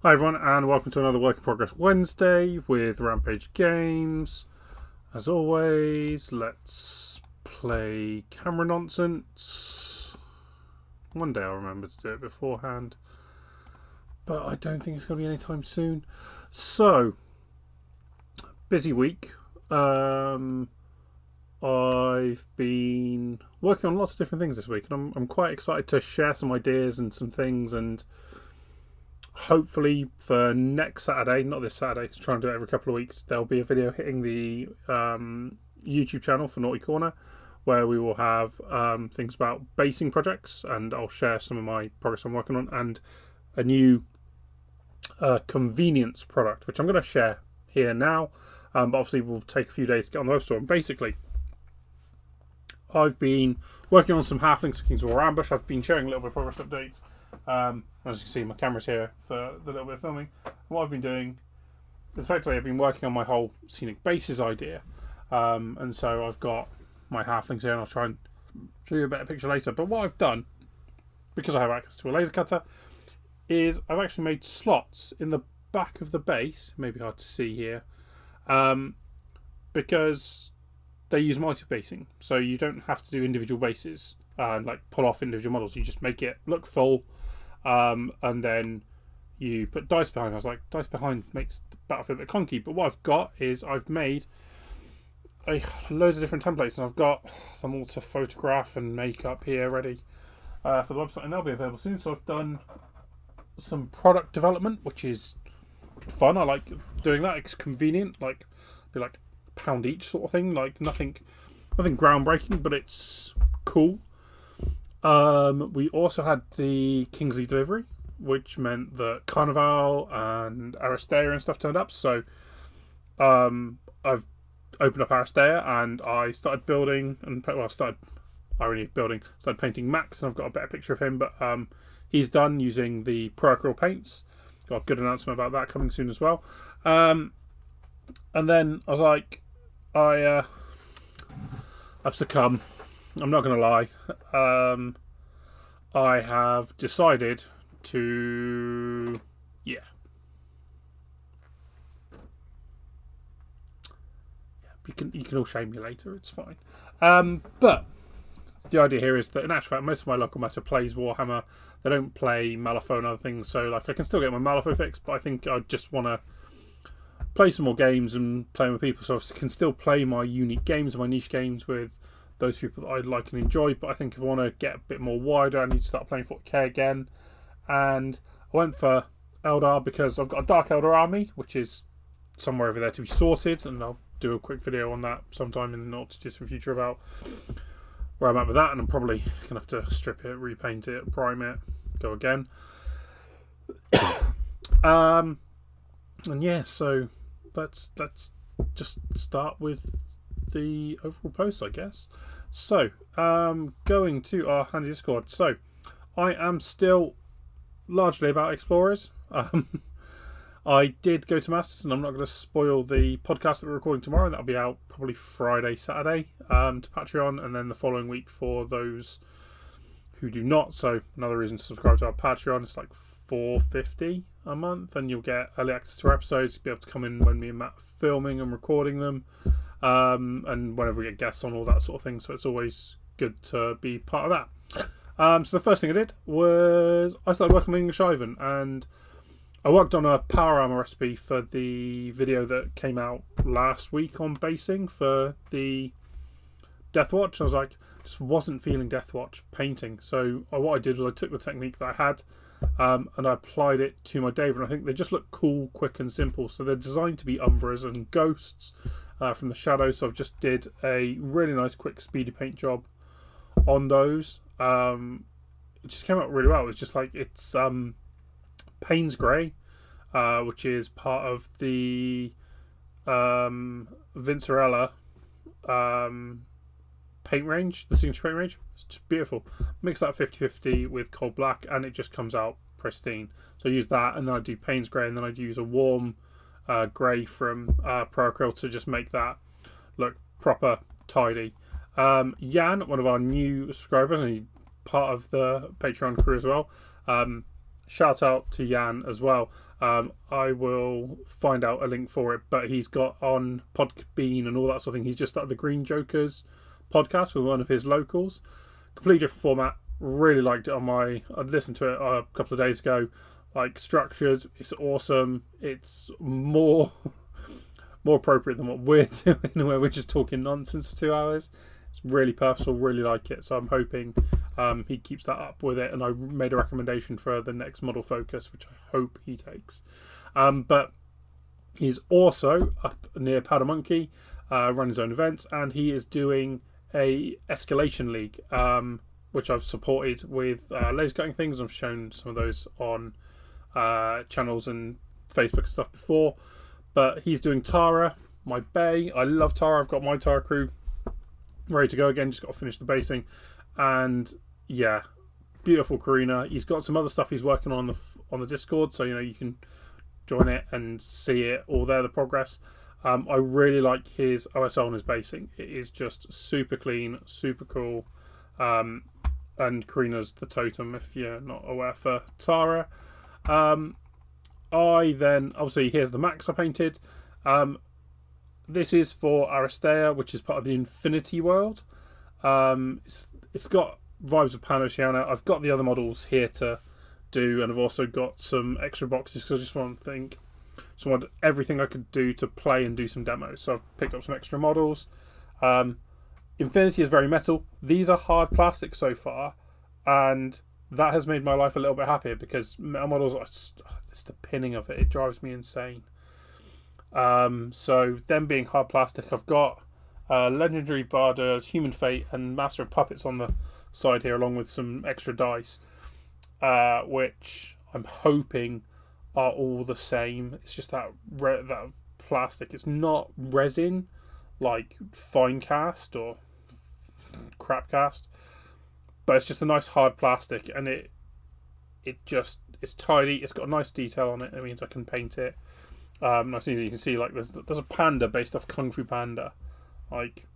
Hi everyone, and welcome to another Work in Progress Wednesday with Rampage Games. As always, let's play camera nonsense. One day I'll remember to do it beforehand, but I don't think it's going to be anytime soon. So, busy week. I've been working on lots of different things this week, and I'm quite excited to share some ideas and some things, and hopefully for next Saturday, not this Saturday, to try and do it every couple of weeks, there'll be a video hitting the YouTube channel for Naughty Corner where we will have things about basing projects, and I'll share some of my progress I'm working on, and a new convenience product, which I'm going to share here now, but obviously will take a few days to get on the web store. And basically, I've been working on some halflings for King's War Ambush. I've been sharing a little bit of progress updates. As you can see, my camera's here for the little bit of filming. What I've been doing is effectively I've been working on my whole scenic bases idea. And so I've got my halflings here, and I'll try and show you a better picture later. But what I've done, because I have access to a laser cutter, is I've actually made slots in the back of the base. Maybe hard to see here. Because they use multi-basing. So you don't have to do individual bases and like pull off individual models. You just make it look full. And then you put dice behind. I was like, dice behind makes the battlefield a bit clunky. But what I've got is I've made loads of different templates, and I've got them all to photograph and make up here ready for the website, and they'll be available soon. So I've done some product development, which is fun. I like doing that. It's convenient, like be like £1 each sort of thing. Like nothing groundbreaking, but it's cool. We also had the Kingsley delivery, which meant that Carnival and Aristea and stuff turned up. So I've opened up Aristea, and I started building, and started painting Max, and I've got a better picture of him, but he's done using the Pro Acrylic paints. Got a good announcement about that coming soon as well. And then I was like, I've succumbed. I'm not going to lie. I have decided to... You can all shame me later. It's fine. But the idea here is that in actual fact, most of my local meta plays Warhammer. They don't play Malifaux and other things. So like I can still get my Malifaux fixed, but I think I just want to play some more games and play with people. So I can still play my unique games and my niche games with those people that I like and enjoy, but I think if I want to get a bit more wider, I need to start playing 40k again. And I went for Eldar because I've got a Dark Eldar army, which is somewhere over there to be sorted, and I'll do a quick video on that sometime in the not too distant future about where I'm at with that. And I'm probably gonna have to strip it, repaint it, prime it, go again. And yeah, so let's just start with the overall post, I guess. So, going to our handy Discord. So, I am still largely about explorers. I did go to Masters, and I'm not going to spoil the podcast that we're recording tomorrow. That'll be out probably Friday, Saturday to Patreon, and then the following week for those who do not. So, another reason to subscribe to our Patreon. It's like $4.50 a month, and you'll get early access to our episodes. You'll be able to come in when me and Matt are filming and recording them. And whenever we get guests on, all that sort of thing. So it's always good to be part of that. So the first thing I did was I started working on English Ivan, and I worked on a power armor recipe for the video that came out last week on basing for the Deathwatch. I was like, just wasn't feeling Deathwatch painting. So what I did was I took the technique that I had and I applied it to my Dave, and I think they just look cool, quick and simple. So they're designed to be Umbras and Ghosts from the shadows. So I've just did a really nice quick speedy paint job on those. It just came out really well. It was just like, it's Payne's Grey, which is part of the Vincerella paint range, the signature paint range. It's just beautiful. Mix that 50-50 with cold black, and it just comes out pristine. So I use that, and then I do Payne's Grey, and then I'd use a warm grey from Pro Acryl to just make that look proper tidy. Jan, one of our new subscribers, and he's part of the Patreon crew as well, shout out to Jan as well. I will find out a link for it, but he's got on Podbean and all that sort of thing. He's just started the Green Jokers podcast with one of his locals. Completely different format. Really liked it I listened to it a couple of days ago. Like, structured, it's awesome. It's more appropriate than what we're doing, where we're just talking nonsense for 2 hours. It's really purposeful, really like it. So I'm hoping he keeps that up with it. And I made a recommendation for the next model focus, which I hope he takes. But he's also up near Powder Monkey, running his own events, and he is doing a Escalation League, which I've supported with laser cutting things. I've shown some of those on channels and Facebook and stuff before. But he's doing Tara, my Bay. I love Tara. I've got my Tara crew ready to go again. Just got to finish the basing. And yeah, beautiful Karina. He's got some other stuff he's working on the Discord, so you can join it and see it all there, the progress. I really like his OSL and his basing. It is just super clean, super cool. And Karina's the totem, if you're not aware, for Tara. I then, obviously, here's the Max I painted. This is for Aristea, which is part of the Infinity World. It's got vibes of Pan-Oceania. I've got the other models here to do, and I've also got some extra boxes because I just wanted everything I could do to play and do some demos. So I've picked up some extra models. Infinity is very metal. These are hard plastic so far, and that has made my life a little bit happier because metal models, it's the pinning of it. It drives me insane. So them being hard plastic, I've got Legendary Barders, Human Fate, and Master of Puppets on the side here, along with some extra dice, which I'm hoping are all the same. It's just that plastic. It's not resin like fine cast or crap cast, but it's just a nice hard plastic, and it's tidy. It's got a nice detail on it. It means I can paint it nice and easy. You can see like there's a panda based off Kung Fu Panda. Like,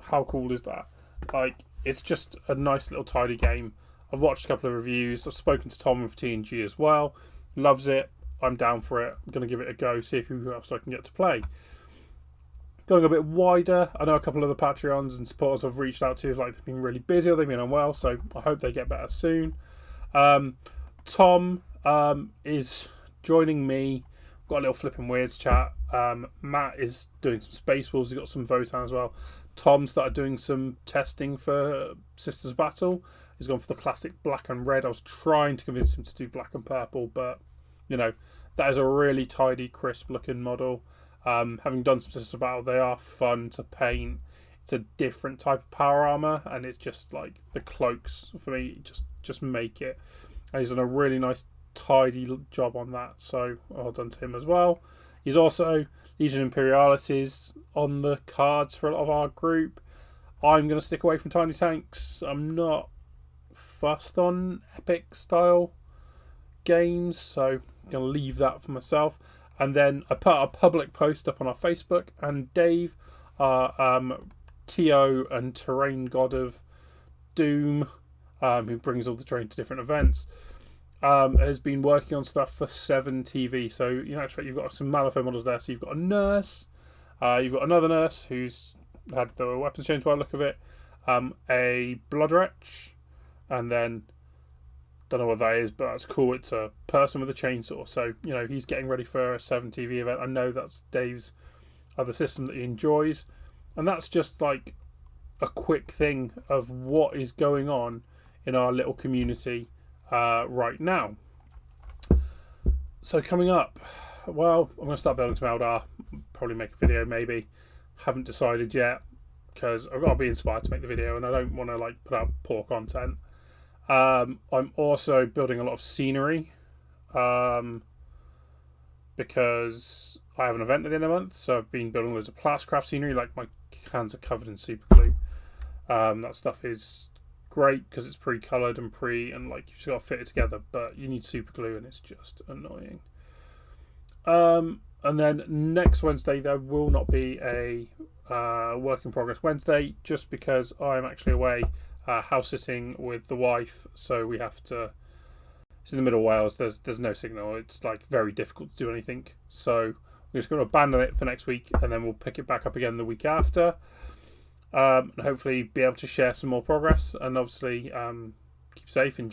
how cool is that? Like, it's just a nice little tidy game. I've watched a couple of reviews. I've spoken to Tom with TNG as well. Loves it. I'm down for it. I'm going to give it a go, see who else I can get to play. Going a bit wider, I know a couple of the Patreons and supporters I've reached out to have they've been really busy or they've been unwell, so I hope they get better soon. Tom is joining me. We've got a little Flipping Weirds chat. Matt is doing some Space Wolves. He's got some Votan as well. Tom started doing some testing for Sisters Battle. He's gone for the classic black and red. I was trying to convince him to do black and purple, but that is a really tidy, crisp looking model. Having done some Sisters Battle, they are fun to paint. It's a different type of power armor, and it's just like the cloaks for me just make it. And he's done a really nice tidy job on that, so well done to him as well. He's also Legion Imperialis on the cards for a lot of our group. I'm going to stick away from Tiny Tanks. I'm not fussed on epic style games, so I'm going to leave that for myself. And then I put a public post up on our Facebook, and Dave, TO and Terrain God of Doom, who brings all the terrain to different events, has been working on stuff for 7 TV. So you've got some Malifaux models there. So you've got a nurse, you've got another nurse who's had the weapons changed by the look of it, a Blood Wretch, and then don't know what that is, but that's cool. It's a person with a chainsaw. So he's getting ready for a 7 TV event. I know that's Dave's other system that he enjoys, and that's just like a quick thing of what is going on in our little community right now. So coming up, well, I'm going to start building some Eldar. Probably make a video, maybe. Haven't decided yet because I've got to be inspired to make the video, and I don't want to put out poor content. I'm also building a lot of scenery because I have an event at the end of the month, so I've been building loads of Plascraft scenery. Like, my hands are covered in super glue. That stuff is great because it's pre-coloured and you've just got to fit it together, but you need super glue and it's just annoying. And then next Wednesday there will not be a work in progress Wednesday, just because I'm actually away house sitting with the wife, so we have to it's in the middle of Wales. There's no signal. It's like very difficult to do anything. So we're just going to abandon it for next week, and then we'll pick it back up again the week after, and hopefully be able to share some more progress. And obviously, keep safe and